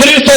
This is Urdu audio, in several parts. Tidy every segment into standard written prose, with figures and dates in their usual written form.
300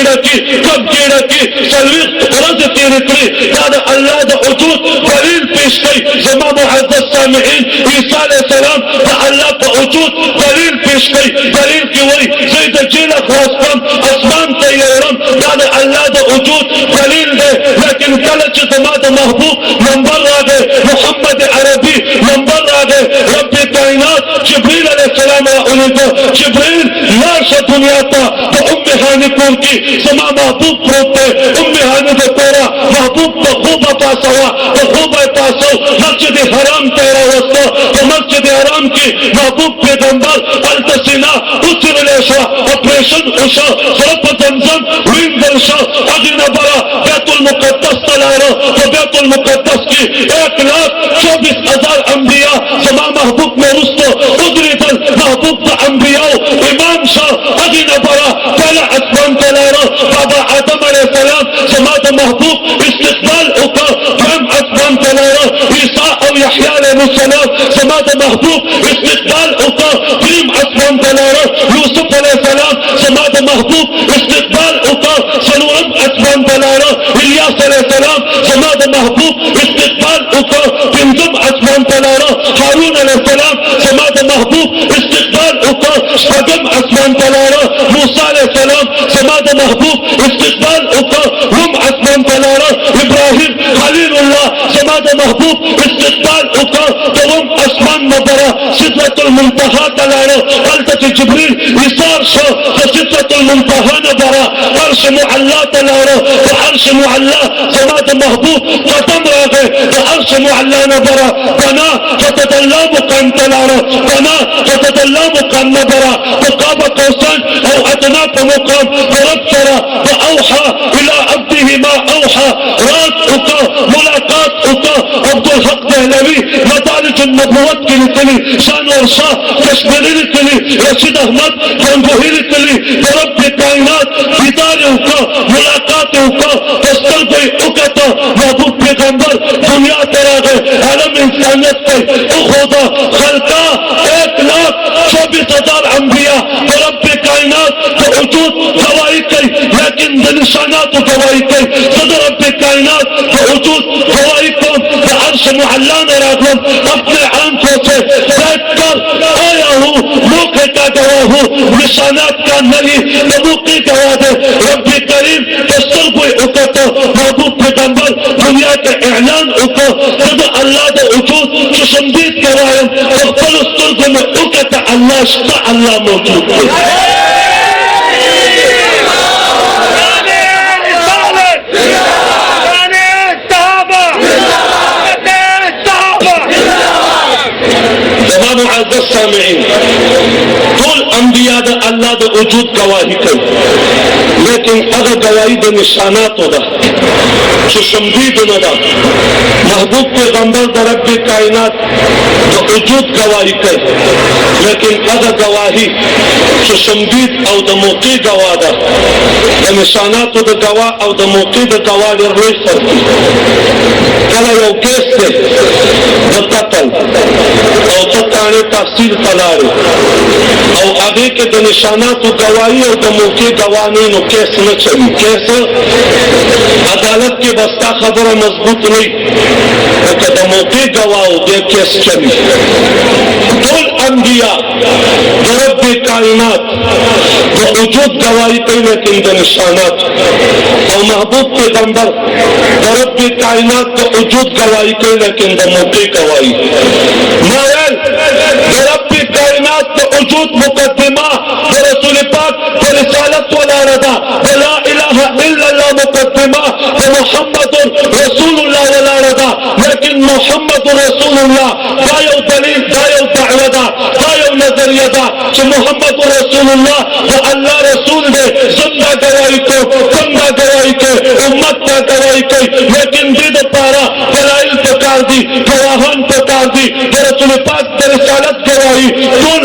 ګیړه کې کب ګیړه کې څلوېښت ورځې تېرې کړې دا د الله د وجود دلیل پیش کوي زما معزز سامعین عیسی علیه السلام د الله په وجود دلیل پیش کوي دلیل کې وایي زه د جیله خلاص اسمان ته یوړم دا د الله د وجود دلیل دی لیکن کله چې زما د محبوب نمبر راغی محمد عربي نمبر راغی رب کائنات جبریل علیه السلام راولیږه جبریل لاړ شه دنیا ته د ام هاني کور کې زما محبوب پروت دی ام هاني د کوره محبوب په خوبه پاسوه په خوبه پاسو مسجد حرام ته یې راوسته په مسجد حرام کې محبوب پیغمبر هلته سینه وڅیرلی شوه اپریشن وشو زړه په زمزم وینځل شو هغې نه بره بیت المقدس ته لاړه په بیت المقدس کې 1,24,000 انبیا زما محبوب نه وروسته ودرېدل محبوب د انبیاو امام شو هغې نه بره بله اسمان ته لاړه بابا آدم علیه السلام زما د محبوب استقبال وکړه دویم اسمان ته لاړه عیسی او یحیی علیهم السلام زما د محبوب استقبال وکړه دریم اسمان ته لاړه یوسف علیه السلام زما د محبوب استقبال وکړه څلورم اسمان ته لاړه الیاس علیه السلام زما د محبوب استقبال وکړه پنځم اسمان ته لاړه هارون علیه السلام زما د محبوب استقبال وکړه شپږم اسمان ته لاړه موسی علیه السلام زما د محبوب استقبال وکړه اووم اسمان ته لاړه ابراهیم خلیل الله زما د محبوب استقبال وکړه دوم اسمان نه بره سدرة المنتهى ته لاړه هلته چې جبریل ایثار شو د سدرة المنتهى نه بره عرش معلا ته لاړه د عرش معلا زما د محبوب قدم راغی د عرش معلا نه بره دنا فتدلى مقام ته لاړه دنا فتدلى مقام نه بره د قاب قوسین او ادنا په مقام د رب سره د اوحى الى عبده ما اوحى راز وکړه ملاقات وکړه عبدالحق دهلوي مدارج النبوت کې لیکلي شاه نورشاه کشمیري لیکلي رشید احمد گنگوهي لیکلي د رب کائنات دیدار وکړه ملاقات وکړه په سترګو یې وکته محبوب پیغمبر دنیا ته راغی عالم انسانیت ته وښوده خلقه 1,24,000 انبیا د رب کائنات د وجود گواهي کوي لیکن د نشاناتو گواهي کوي زه د رب کائنات د وجود گواهي کوم د عرش معلا نه راغلم اپنے آنکھوں سے دیکھ کر آیا ہوں موقع کا گواہ ہوں نشانات کا نہیں لبوں کی گواہ دے رب کریم دستر کوئی اکتا محبوب پیغمبر دنیا کے اعلان اکتا صد اللہ دے وجود چشمدید گواہم اخبر استرگو میں اکتا اللہ شتا اللہ موجود ہے معزز سامعین ټول انبیاء د الله د وجود گواهی کوي لیکن هغه گواهی د نشاناتو ده چې شمدید نه ده محبوب پیغمبر د رب کائنات د وجود گواهی کوي لیکن هغه گواهی چې شمدید او د موقع گواه ده د نشاناتو د گواه او د موقع د گواه ډېر لوی فرق دی کله یو کیس دی د قتل او تطانے تحصیل تلارے او آگے کے د نشانات گواہی اور د موقع گواہی نو کیس نہ چلی کیس عدالت کے بستا خبر مضبوط نہیں کہ د موقع گواہ دے کیس چلی طول انبیاء د رب کائنات د وجود گواہی کوي لیکن د نشانات او محبوب پیغمبر د رب کائنات د وجود گواہی کوي لیکن د موقع گواہی مایل رب کائنات کا وجود مقدمہ رسول پاک رسالت والا رضا لا الہ الا اللہ مقدمہ محمد رسول اللہ والا رضا لیکن محمد رسول اللہ دایو دلیل دایو دعوہ دا دایو نظریہ دا کہ محمد رسول اللہ وہ اللہ رسول دے زندہ گواہی کو زندہ گواہی کو امت کا گواہی کو لیکن دید پارا دلائل پکار دی گواہان پکار دی رسول پاک رسالت گواہی طول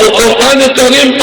القرآن الكريم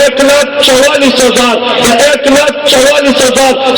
1,44,000 1,44,000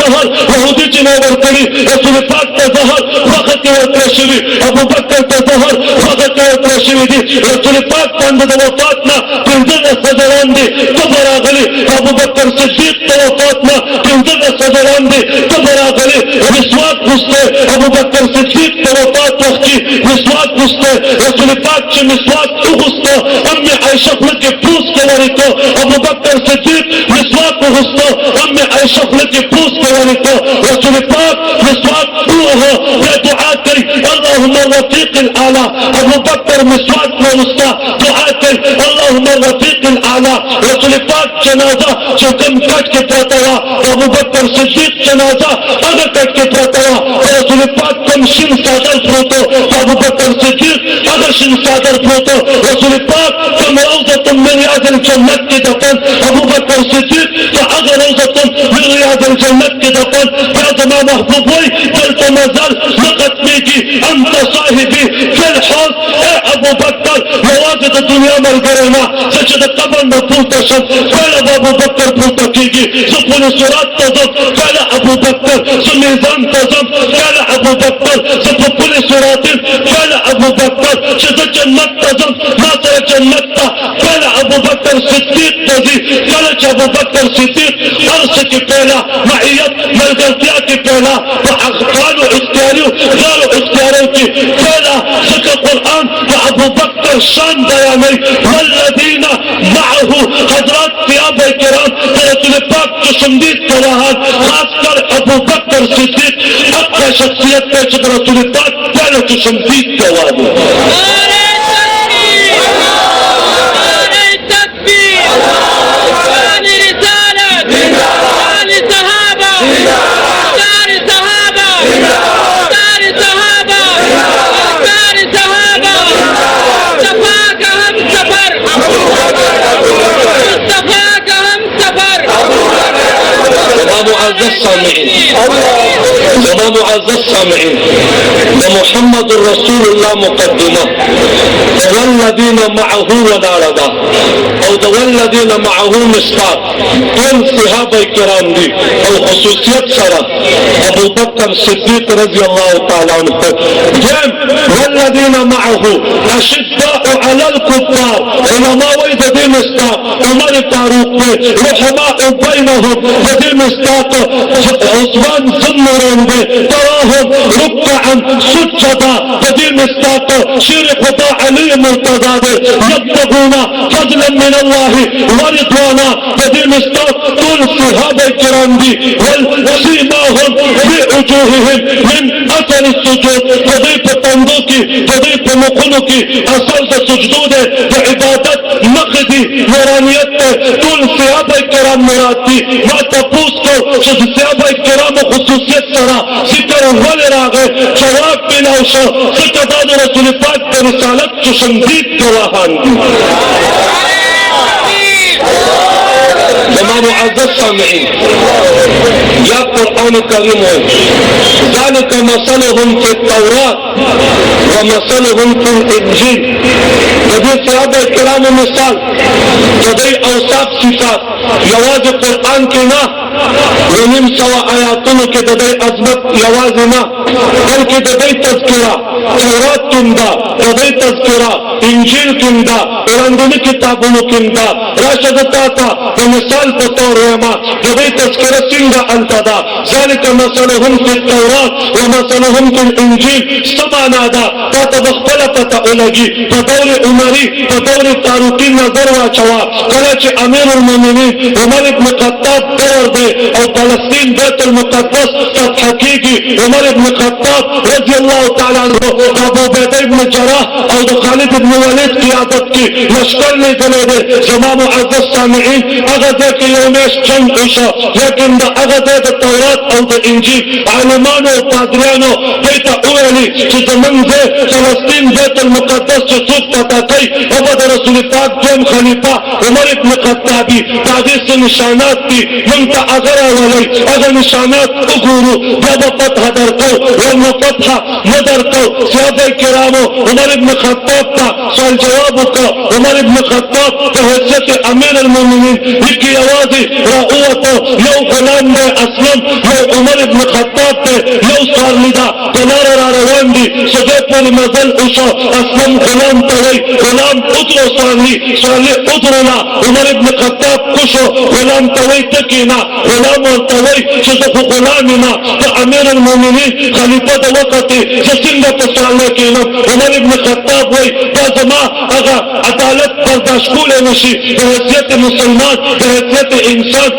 زهر یهودی چې نو ورکړي رسول پاک ته زهر وخت ورکړی شوي ابو بکر ته زهر وخت ورکړی شوي دي رسول پاک باندې د وفات نه 15 وړاندې کفر راغلی ابو بکر صدیق ته وفات نه 15 وړاندې کفر راغلی مسواک غوسته ابو بکر صدیق ته وفات وخت کې مسواک غوسته رسول پاک چې مسواک وغوسته ام عائشه خپل کې پوس کوي ابو بکر صدیق مسواک غوسته ام عائشه خپل کې پوس کوي رسول پاک مسواک وغوسته دعا کوي اللهم رفيق الاعلى ابو بکر مسواک غوسته دعا کوي اللهم رفيق الاعلى رسول پاک جنازه چې کوم کټ کې پراته وا ابو بکر صدیق جنازه هغه کټ کې پراته وا رسول پاک کوم شین صادر پروتو ابو بکر صدیق هغه شین صادر پروتو رسول پاک کوم روضه من رياض الجنه کې دفن ابو بکر صدیق هغه روضه من رياض الجنه کې دفن یا زما محبوب وای دلته مزل لقد میږي انت صاحبي في الحوض ابو بکر مواجه د دنیا ملګری نه چې د قبر نه پورته شم کله ابو بکر پورته کېږي زه پولیس صراط ته ځم کله ابو بکر زه میزان ته ځم کله ابو بکر زه په پولیس صراط کله ابو بکر چې زه جنت ته ځم ما سره جنت ته کله ابو بکر صدیق ته ځي کله چې ابو بکر صدیق هر څه کې پیلا معیت ملګرتیا کې پیلا په اخوانو اختیاریو غیرو اختیاریو کې پیلا ځکه قرآن د ابو بکر شان بیانوي والذین معه حضرات صحابه کرام رسول پاک چشمدید گواهان خاص کر ابو بکر صدیق حق شخصیت ته چې رسول پاک پہله چشمدید گواه دی معزز سامعين زما معزز سامعين محمد رسول الله مقدمه والذين معه وناردا او والذين معه مصداق كل صحابه کرام دي او خصوصیت سره ابو بکر صدیق رضی الله تعالی عنہ والذين معه اشداء على الكفار علماء ويدي مصداق عمر فاروق رحماء بينهم ودي مصداق عثمان زنوران دي تراهم ركعا سجدا ودي مصداق شير خدا علي مرتضى دي يبتغون فضلا من الله ورضوانا ودي مصداق طول صحابه الكرام دي وسيماهم في وجوههم من اثر السجود ودي تندوكي ودي مخنوكي اثر السجود دي عبادت مقدي نورانيت طول صحابه الكرام مراد دي ما تپوس کو چې صحابه کرام خصوصیت سره ذکر ول راغی جواب بناو شو څنګه د رسول پاک د رسالت چشمدید گواهان دي زما معزز سامعين يا قرآن کریم ہے ذلك مثلهم في التوراة ومثلهم في الانجيل دې صحابه کرام مثال دې اوصاف صفات یواز قرآن کې نه ونیم سوا آیاتونو کې دې عظمت یواز نه بلکې دې تذکرہ تورات کې دا دې تذکرہ انجیل کې دا وړاندې کتابونو کې دا راشد تا مثال په تور ما دې تذکرہ څنګه التدا ذلك مثلهم في التوراة ومثلهم في الانجيل سمعنا دا تبخل پتا اولگی په دور عمری په دور فاروقی نظر واچوا کله چې امیر المؤمنین عمر ابن خطاب دور دی او فلسطین بیت المقدس فتح کیږي عمر ابن خطاب رضی الله تعالی عنہ ابو عبیده ابن جراح او خالد ابن ولید قیادت کی لشکر لګلې دي زما معزز سامعین هغه ځکه یو میش جنگ وشو لیکن دا هغه د تورات او د انجیل عالمانو او پادریانو دته ویلي چې زمونږ فلسطین بیت المقدس چې څوک پتا کوي هغه د رسول پاک دویم خلیفہ عمر ابن خطابی دغه څه نشانات دي موږ ته هغه راولي هغه نشانات وګورو بیا به فتح درکو ورنه فتح نه درکو صحابه کرامو عمر ابن خطاب تا سوال جواب کا عمر ابن خطاب په حیثیت امیر المؤمنین کی آوازی راوته یو غلام نے اسلم یو عمر ابن خطاب ته یو سوال لیدا دلار را روان دي سجه پر مزل اوشو اسلم غلام ته وی غلام اترو سوالی اترونا عمر ابن خطاب کوشو غلام ته وی تکینا غلام ته وی چې غلامنا امیر المؤمنین خلیفہ د وخت څنګه په سوال کېنو عمر ابن خطاب وی دا زما هغه عدالت برداشت کولای نشي د حیثیت مسلمان د حیثیت انسان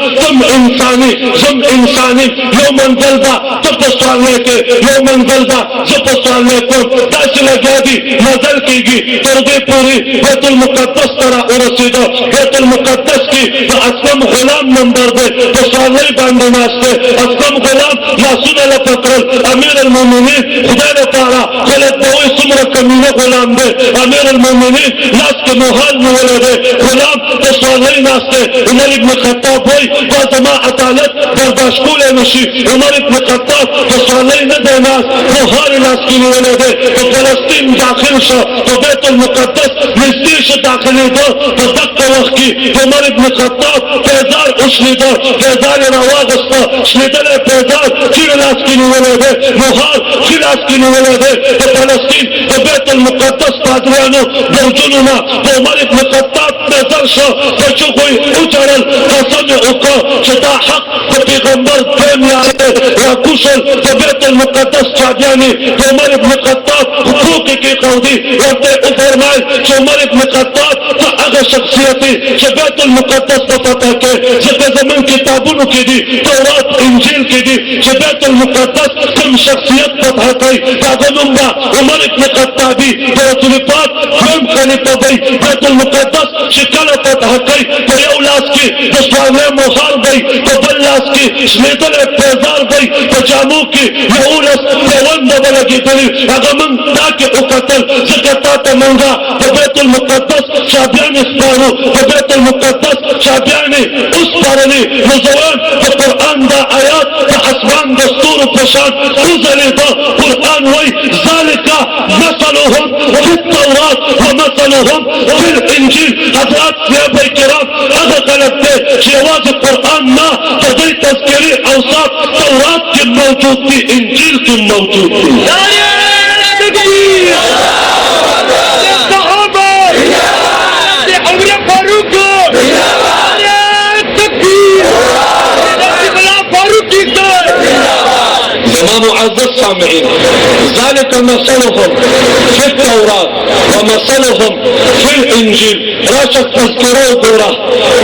زم انسانی یو منزل دا ته په سوال کې یو منزل دا زه په سوال کوم داسې لګیا دي نظر کېږي تر دې پورې بیت المقدس ته ورسېدو بیت المقدس کې د اسلم غلام نمبر دی په سوالۍ باندې ناست دی اسلم غلام لاسونه له پکړل امیر المؤمنین خدای لپاره خلک به وایي څومره کمینه غلام دی امیر المؤمنین لاس کې مهال نیولی دی غلام په سوالۍ ناست دی عمر ابن خطاب وایي دا زما عدالت برداشت کولی نشي عمر ابن خطاب په سوالۍ نه دی ناست مهال لاس کې نیولی دی په فلسطین داخل شو په بیت المقدس نږدې شو داخلېدو په دغه وخت کې عمر ابن خطاب پیزار وشلېده پیزار یې راواغسته شلېدلی پیزار چیرې لاس کې نیولی دی مهال ښي لاس کې نیولی دی د فلسطین د بیت المقدس پادریانو برجونو نه د عمر ابن خطاب نظر شو په چوکو یې وچړل قسم یې وکړ چې دا حق د پیغمبر دویم یار دی راکوشل د بیت المقدس چابیانې د عمر ابن خطاب حقوق یې کېښودي ورته یې وفرمایل چې عمر ابن خطاب ته هغه شخصیت دی چې بیت المقدس په فتح کې ځکه زموږ کتابونو کې دي تورات انجیل کې دي چې بیت المقدس کوم شخصیت فتح کوي د هغه نوم به عمر ابن خطابي د رسول پاک دویم خلیفه دی بیت المقدس چې کله فتح کوي په یو لاس کې د سوالۍ مهال دی په بل لاس کې شلېدلی پیزار دی په جامو کې 11 پیونده به لګېدلي هغه موږ دا کې وکتل ځکه تا ته موږ د بیت المقدس چابیانې سپارو د بیت المقدس چابیانې وسپارلې نو ځوان د قرآن دا آیات د اسمان د ستورو په شان وځلېده قرآن وایي ذلک مثلهم فی التورات ومثلهم فی الانجیل حضرات صحابه کرام هغه خلک دی چې یوازې قرآن نه د دوی تذکري اوصاف تورات کې موجود دي انجیل کې موجود دي معزز سامعين ذلك مثلهم في التوراة ومثلهم في الانجيل راشد تذكره دورة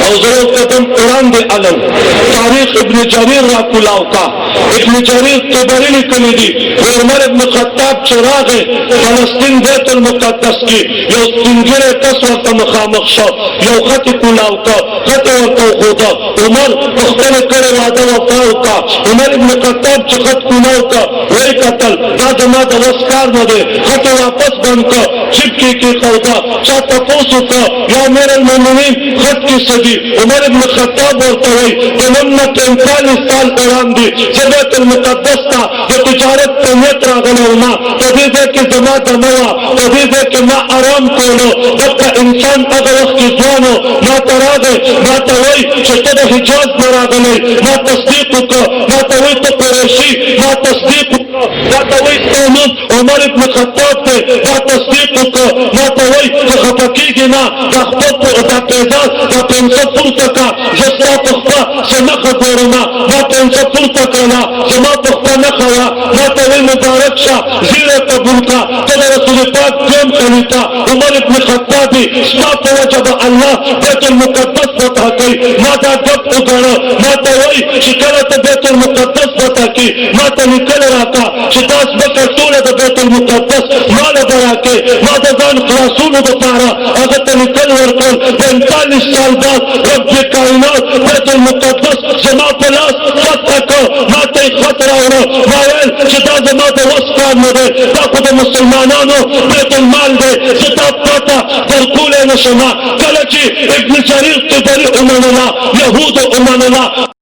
او ضرور قدم قرآن دي علم تاريخ ابن جرير را کلاوتا ابن جرير طبري لکلی دی عمر ابن خطاب چراغ فلسطین بیت المقدس کی یو سپینګره کس ورته مخامخ شو یو خط کلاوتا خط ورته خودا عمر خپل کړه واده وفا وکا عمر ابن خطاب چې خط کلاوتا وی قتل دا زما د وس کار نه دی خط واپس بند کو چپکی کی خودا چا تاسو ته یا امیر المؤمنین خط کی صدی عمر ابن خطاب ورته وی تمنا 45 سال وړاندې بیت المقدس ته د تجارت په نیت راغلی ما په دې ځای کې زما دمه وه په دې ځای کې ما آرام کولو دلته انسان هغه وخت کې ځوان و ما ته راغی ما ته وایي چې ته د حجاز نه راغلی ما تصدیق وکړه ما ته وایي ته قریشي ما تصدیق وکړه ما ته وایي ستا نوم عمر ابن خطاب دی ما تصدیق وکړه ما ته وایي چې خفه کېږي نه دا خپل دا پیزار دا پنسه پورته کړه زه ستا په خپله څه نښه ګورم ما پنسه پورته کړله زما په خپله نښه وه ما ته وایي مبارک شه زیری قبول کړه ته د رسول پاک دویم خلیفه عمر ابن خطابي ستا په وجه به الله بیت المقدس فتح کوي ما دا ګپ وګڼه ما ته وایي چې کله ته بیت المقدس فتح کړي ما ته لیکل راکړه چې دا ځمکه ټوله د بیت المقدس ماله به راکړې ما د ځان خلاصولو دپاره هغه ته لیکل ورکړل 45 سال بعد رب کائنات بیت المقدس زما په لاس فتح کړ ما ته یې خط راوړه ما ویل چې دا زما د وس کار نه دی دا خو د مسلمانانو بیت المال دی زه تا پته درکولی نه شم کله چې ابن جریر طبري ومنله یهودو ومنله